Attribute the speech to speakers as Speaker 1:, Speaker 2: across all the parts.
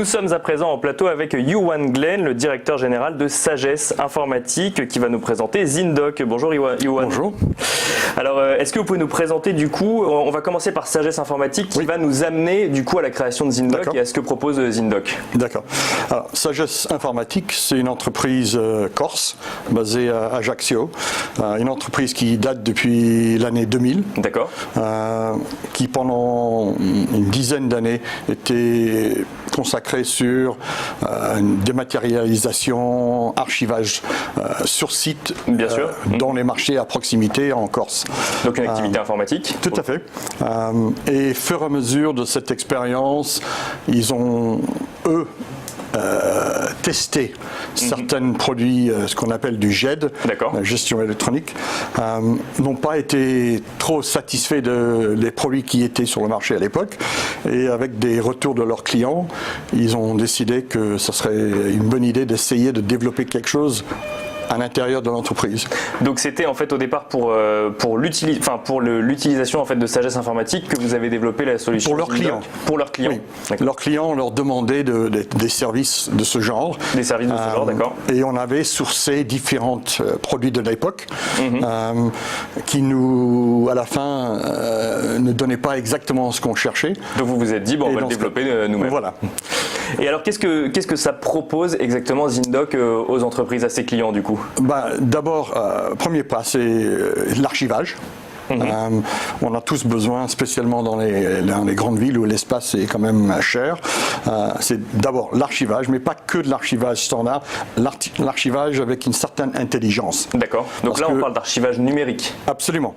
Speaker 1: Nous sommes à présent en plateau avec Youan Glenn, le directeur général de Sagesse Informatique, qui va nous présenter Zindoc. Bonjour Youan.
Speaker 2: Bonjour.
Speaker 1: Alors, est-ce que vous pouvez nous présenter du coup, on va commencer par Sagesse Informatique qui va nous amener du coup à la création de Zindoc et à ce que propose Zindoc.
Speaker 2: D'accord. Alors, Sagesse Informatique, c'est une entreprise corse basée à Ajaccio, une entreprise qui date depuis l'année 2000.
Speaker 1: D'accord.
Speaker 2: Qui pendant une dizaine d'années était consacrée sur une dématérialisation, archivage sur site,
Speaker 1: bien sûr,
Speaker 2: dans les marchés à proximité en Corse.
Speaker 1: Donc une activité informatique.
Speaker 2: Tout à fait. Et au fur et à mesure de cette expérience, ils ont, eux, tester certains produits, ce qu'on appelle du GED, la gestion électronique, n'ont pas été trop satisfaits des produits qui étaient sur le marché à l'époque. Et avec des retours de leurs clients, ils ont décidé que ce serait une bonne idée d'essayer de développer quelque chose à l'intérieur de l'entreprise.
Speaker 1: Donc c'était en fait au départ pour l'utilisation en fait de Sagesse Informatique que vous avez développé la solution.
Speaker 2: Pour leurs clients.
Speaker 1: Pour leurs clients.
Speaker 2: Oui. Leurs clients leur demandaient des services de ce genre.
Speaker 1: Des services de ce genre, d'accord.
Speaker 2: Et on avait sourcé différents produits de l'époque qui nous, à la fin, ne donnaient pas exactement ce qu'on cherchait.
Speaker 1: Donc vous vous êtes dit, bon, on va le développer nous-mêmes.
Speaker 2: Voilà.
Speaker 1: Et alors qu'est-ce que ça propose exactement Zindoc aux entreprises, à ses clients du coup?
Speaker 2: D'abord, premier pas, c'est l'archivage. On a tous besoin, spécialement dans les grandes villes où l'espace est quand même cher. C'est d'abord l'archivage, mais pas que de l'archivage standard, l'archivage avec une certaine intelligence.
Speaker 1: D'accord. Donc là, on parle d'archivage numérique.
Speaker 2: Absolument.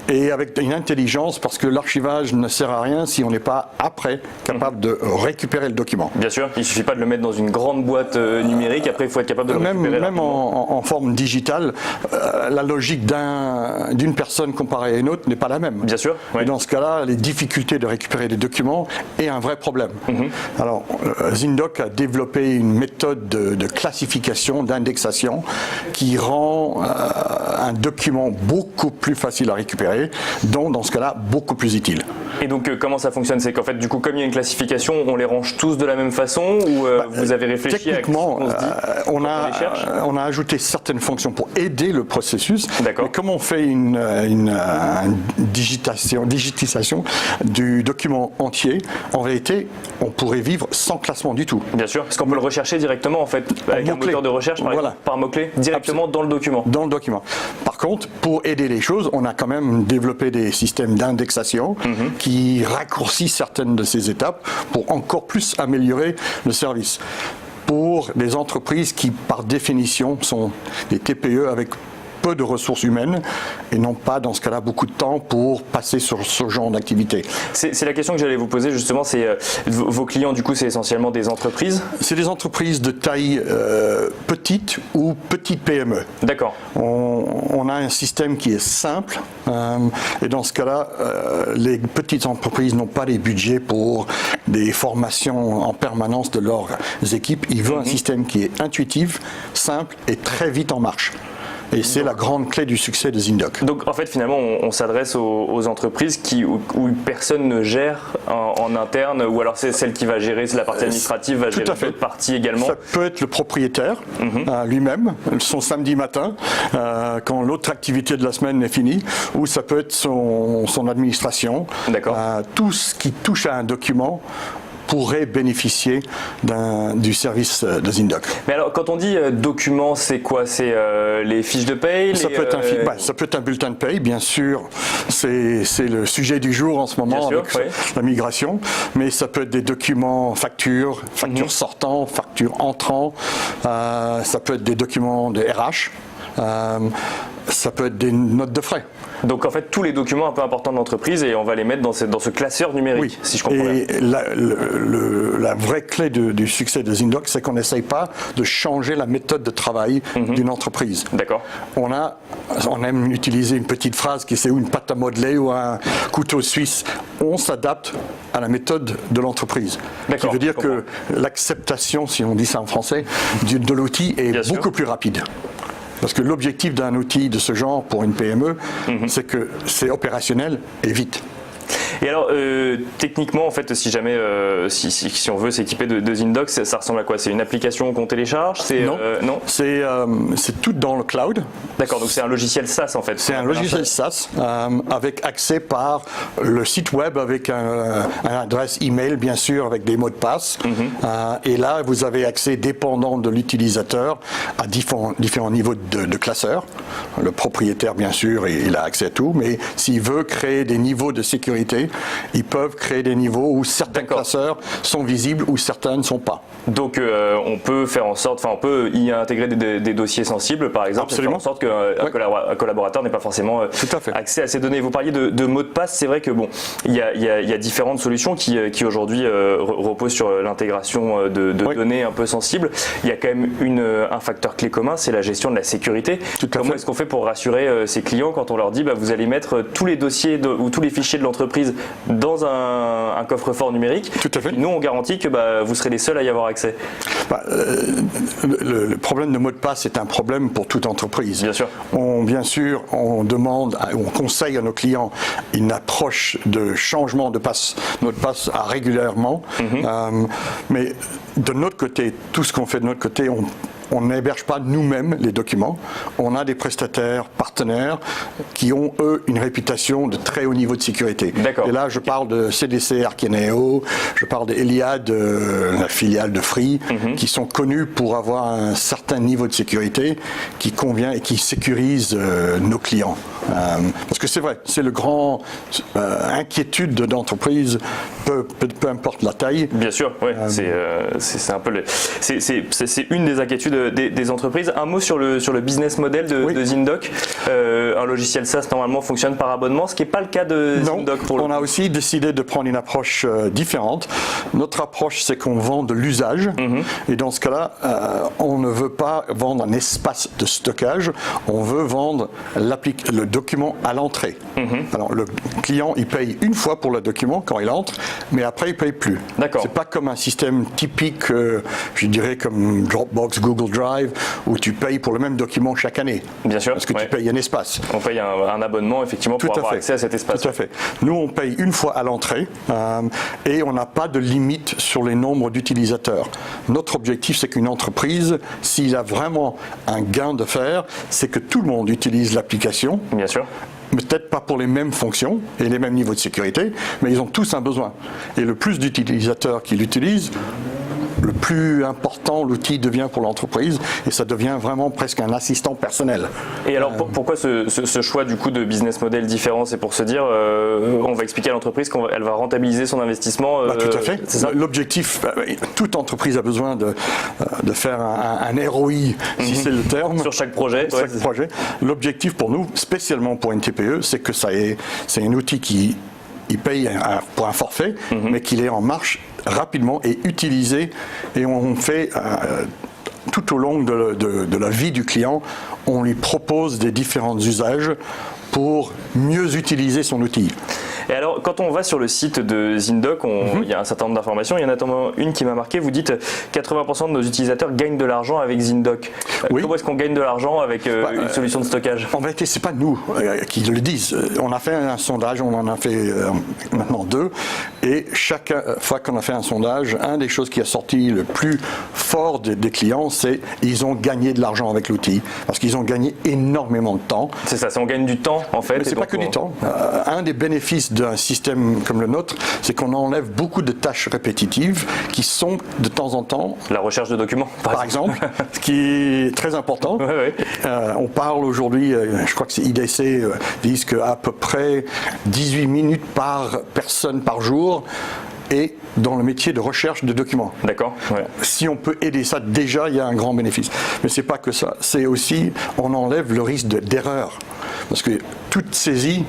Speaker 2: Et avec une intelligence, parce que l'archivage ne sert à rien si on n'est pas après capable de récupérer le document.
Speaker 1: Bien sûr, il ne suffit pas de le mettre dans une grande boîte numérique, après il faut être capable de le récupérer.
Speaker 2: Même en forme digitale, la logique d'une personne comparée à une autre n'est pas la même.
Speaker 1: Bien sûr.
Speaker 2: Oui. Et dans ce cas-là, les difficultés de récupérer des documents est un vrai problème. Alors, Zindoc a développé une méthode de classification, d'indexation, qui rend un document beaucoup plus facile à récupérer, donc dans ce cas-là, beaucoup plus utile.
Speaker 1: Et donc, comment ça fonctionne? C'est qu'en fait, du coup, comme il y a une classification, on les range tous de la même façon, ou vous avez réfléchi
Speaker 2: techniquement,
Speaker 1: on
Speaker 2: on a ajouté certaines fonctions pour aider le processus.
Speaker 1: D'accord.
Speaker 2: Mais comme on fait une digitisation du document entier, en réalité, on pourrait vivre sans classement du tout.
Speaker 1: Bien sûr, parce qu'on peut le rechercher directement, en fait, avec un moteur de recherche, par mots-clés, directement dans le document.
Speaker 2: Dans le document. Par contre, pour aider les choses, on a quand même développé des systèmes d'indexation qui raccourcissent certaines de ces étapes pour encore plus améliorer le service. Pour des entreprises qui, par définition, sont des TPE avec peu de ressources humaines et n'ont pas, dans ce cas-là, beaucoup de temps pour passer sur ce genre d'activité.
Speaker 1: C'est la question que j'allais vous poser, justement. C'est vos clients, du coup, c'est essentiellement des entreprises? C'est
Speaker 2: des entreprises de taille petite ou petite PME.
Speaker 1: D'accord.
Speaker 2: On a un système qui est simple et dans ce cas-là, les petites entreprises n'ont pas les budgets pour des formations en permanence de leurs équipes. Ils veulent un système qui est intuitif, simple et très vite en marche. Et c'est la grande clé du succès de Zindoc.
Speaker 1: Donc en fait finalement on s'adresse aux entreprises où personne ne gère en interne, ou alors c'est celle qui va gérer la partie administrative, va gérer l'autre partie également.
Speaker 2: Ça peut être le propriétaire lui-même, son samedi matin, quand l'autre activité de la semaine est finie, ou ça peut être son administration.
Speaker 1: D'accord.
Speaker 2: Tout ce qui touche à un document pourrait bénéficier du service de Zindoc.
Speaker 1: Mais alors, quand on dit document, c'est quoi? C'est les fiches de paye?
Speaker 2: Ça peut être un bulletin de paye, bien sûr. C'est le sujet du jour en ce moment avec la migration. Mais ça peut être des documents, factures sortant, factures entrant. Ça peut être des documents de RH. Ça peut être des notes de frais.
Speaker 1: Donc en fait tous les documents un peu importants de l'entreprise, et on va les mettre dans ce classeur numérique, si je comprends bien.
Speaker 2: Et la vraie clé du succès de Zindoc, c'est qu'on n'essaye pas de changer la méthode de travail d'une entreprise.
Speaker 1: D'accord.
Speaker 2: On aime utiliser une petite phrase qui c'est une pâte à modeler ou un couteau suisse. On s'adapte à la méthode de l'entreprise. Qui veut dire que l'acceptation, si on dit ça en français, de l'outil est beaucoup plus rapide. Parce que l'objectif d'un outil de ce genre pour une PME, c'est que c'est opérationnel et vite.
Speaker 1: Et alors, techniquement, en fait, si jamais, si on veut s'équiper de ZinDoc, ça ressemble à quoi? C'est une application qu'on télécharge?
Speaker 2: Non. C'est tout dans le cloud.
Speaker 1: D'accord, donc c'est un logiciel SaaS en fait.
Speaker 2: C'est un logiciel SaaS avec accès par le site web avec une adresse email, bien sûr, avec des mots de passe. Et là, vous avez accès, dépendant de l'utilisateur, à différents niveaux de classeurs. Le propriétaire, bien sûr, il a accès à tout, mais s'il veut créer des niveaux de sécurité, ils peuvent créer des niveaux où certains classeurs sont visibles ou certains ne sont pas.
Speaker 1: Donc on peut faire en sorte, on peut y intégrer des dossiers sensibles, par exemple, et faire en sorte qu'un collaborateur n'ait pas forcément accès à ces données. Vous parliez de mots de passe, c'est vrai que il y a différentes solutions qui aujourd'hui reposent sur l'intégration de données un peu sensibles. Il y a quand même un facteur clé commun, c'est la gestion de la sécurité. Comment est-ce qu'on fait pour rassurer ses clients quand on leur dit vous allez mettre tous les dossiers ou tous les fichiers de l'entreprise dans un coffre-fort numérique?
Speaker 2: Tout à fait.
Speaker 1: Nous, on garantit que vous serez les seuls à y avoir accès.
Speaker 2: Le problème de mot de passe est un problème pour toute entreprise.
Speaker 1: Bien sûr.
Speaker 2: On demande, on conseille à nos clients une approche de changement de mot de passe régulièrement. Mais de notre côté, tout ce qu'on fait de notre côté, on n'héberge pas nous-mêmes les documents. On a des prestataires, partenaires qui ont, eux, une réputation de très haut niveau de sécurité. Et là, je parle de CDC Archeneo, je parle d'Eliad, la filiale de Free, qui sont connus pour avoir un certain niveau de sécurité qui convient et qui sécurise nos clients. Parce que c'est vrai, c'est le grand inquiétude d'entreprise, peu importe la taille.
Speaker 1: Bien sûr, oui. C'est un peu c'est une des inquiétudes des entreprises. Un mot sur le business model de ZinDoc. Un logiciel SaaS normalement fonctionne par abonnement, ce qui n'est pas le cas de ZinDoc pour le coup.
Speaker 2: On a aussi décidé de prendre une approche différente. Notre approche, c'est qu'on vend de l'usage. Et dans ce cas-là, on ne veut pas vendre un espace de stockage, on veut vendre le document à l'entrée. Alors le client, il paye une fois pour le document quand il entre, mais après il ne paye plus. C'est pas comme un système typique, je dirais comme Dropbox, Google Drive, où tu payes pour le même document chaque année.
Speaker 1: Bien sûr.
Speaker 2: Parce que tu payes un espace.
Speaker 1: On paye un abonnement effectivement pour avoir accès à cet espace.
Speaker 2: Tout à fait. Nous, on paye une fois à l'entrée et on n'a pas de limite sur les nombres d'utilisateurs. Notre objectif, c'est qu'une entreprise, s'il a vraiment un gain de faire, c'est que tout le monde utilise l'application.
Speaker 1: Bien sûr.
Speaker 2: Peut-être pas pour les mêmes fonctions et les mêmes niveaux de sécurité, mais ils ont tous un besoin. Et le plus d'utilisateurs qui l'utilisent, le plus important l'outil devient pour l'entreprise et ça devient vraiment presque un assistant personnel.
Speaker 1: Et alors pourquoi ce choix du coup de business model différent? C'est pour se dire on va expliquer à l'entreprise qu'elle va rentabiliser son investissement.
Speaker 2: Tout à fait. L'objectif, toute entreprise a besoin de faire un ROI, si c'est le terme.
Speaker 1: Sur chaque projet.
Speaker 2: Projet. L'objectif pour nous, spécialement pour une TPE, c'est que c'est un outil qui paye pour un forfait, mais qu'il est en marche rapidement et utilisé. Et on fait tout au long de la vie du client, on lui propose des différents usages pour mieux utiliser son outil.
Speaker 1: Et alors, quand on va sur le site de ZinDoc, il y a un certain nombre d'informations. Il y en a notamment une qui m'a marqué. Vous dites 80% de nos utilisateurs gagnent de l'argent avec ZinDoc. Comment est-ce qu'on gagne de l'argent avec une solution de stockage?
Speaker 2: En vérité, c'est pas nous qui le disent. On a fait un sondage, on en a fait maintenant 2. Et chaque fois qu'on a fait un sondage, une des choses qui a sorti le plus fort des clients, c'est ils ont gagné de l'argent avec l'outil. Parce qu'ils ont gagné énormément de temps.
Speaker 1: C'est ça, on gagne du temps en fait.
Speaker 2: Mais c'est pas que du temps. Un des bénéfices d'un système comme le nôtre, c'est qu'on enlève beaucoup de tâches répétitives qui sont de temps en temps...
Speaker 1: La recherche de documents,
Speaker 2: par exemple, ce qui est très important. On parle aujourd'hui, je crois que c'est IDC, disent qu'à peu près 18 minutes par personne par jour et dans le métier de recherche de documents.
Speaker 1: D'accord.
Speaker 2: Si on peut aider ça, déjà, il y a un grand bénéfice. Mais c'est pas que ça. C'est aussi, on enlève le risque d'erreur. Parce que toute saisie,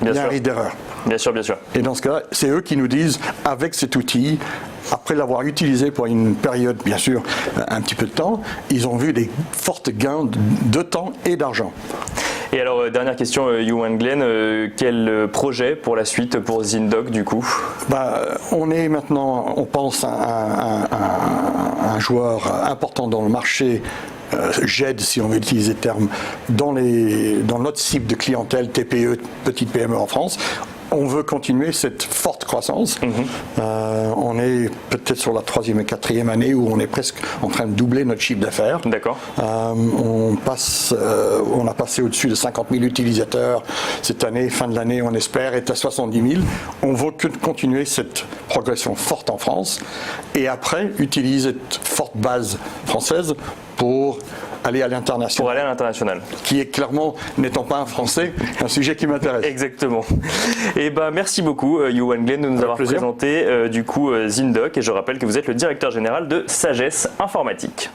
Speaker 2: il y a un risque d'erreur.
Speaker 1: Bien sûr, bien sûr.
Speaker 2: Et dans ce cas, c'est eux qui nous disent, avec cet outil, après l'avoir utilisé pour une période, bien sûr, un petit peu de temps, ils ont vu des fortes gains de temps et d'argent.
Speaker 1: Et alors, dernière question, Johan Glenn, quel projet pour la suite pour ZinDoc du coup?
Speaker 2: On est maintenant, on pense à un joueur important dans le marché. J'aide, si on veut utiliser le terme, dans notre cible de clientèle TPE, petite PME en France. on veut continuer cette forte croissance. On est peut-être sur la 3e et 4e année où on est presque en train de doubler notre chiffre d'affaires.
Speaker 1: D'accord.
Speaker 2: On a passé au-dessus de 50 000 utilisateurs cette année. Fin de l'année, on espère être à 70 000. On veut continuer cette progression forte en France et après utiliser cette forte base française pour aller à l'international.
Speaker 1: Pour aller à l'international.
Speaker 2: Qui est clairement, n'étant pas un Français, un sujet qui m'intéresse.
Speaker 1: Exactement. Et merci beaucoup, Johan Glen, de nous avoir présenté Zindoc. Et je rappelle que vous êtes le directeur général de Sagesse Informatique.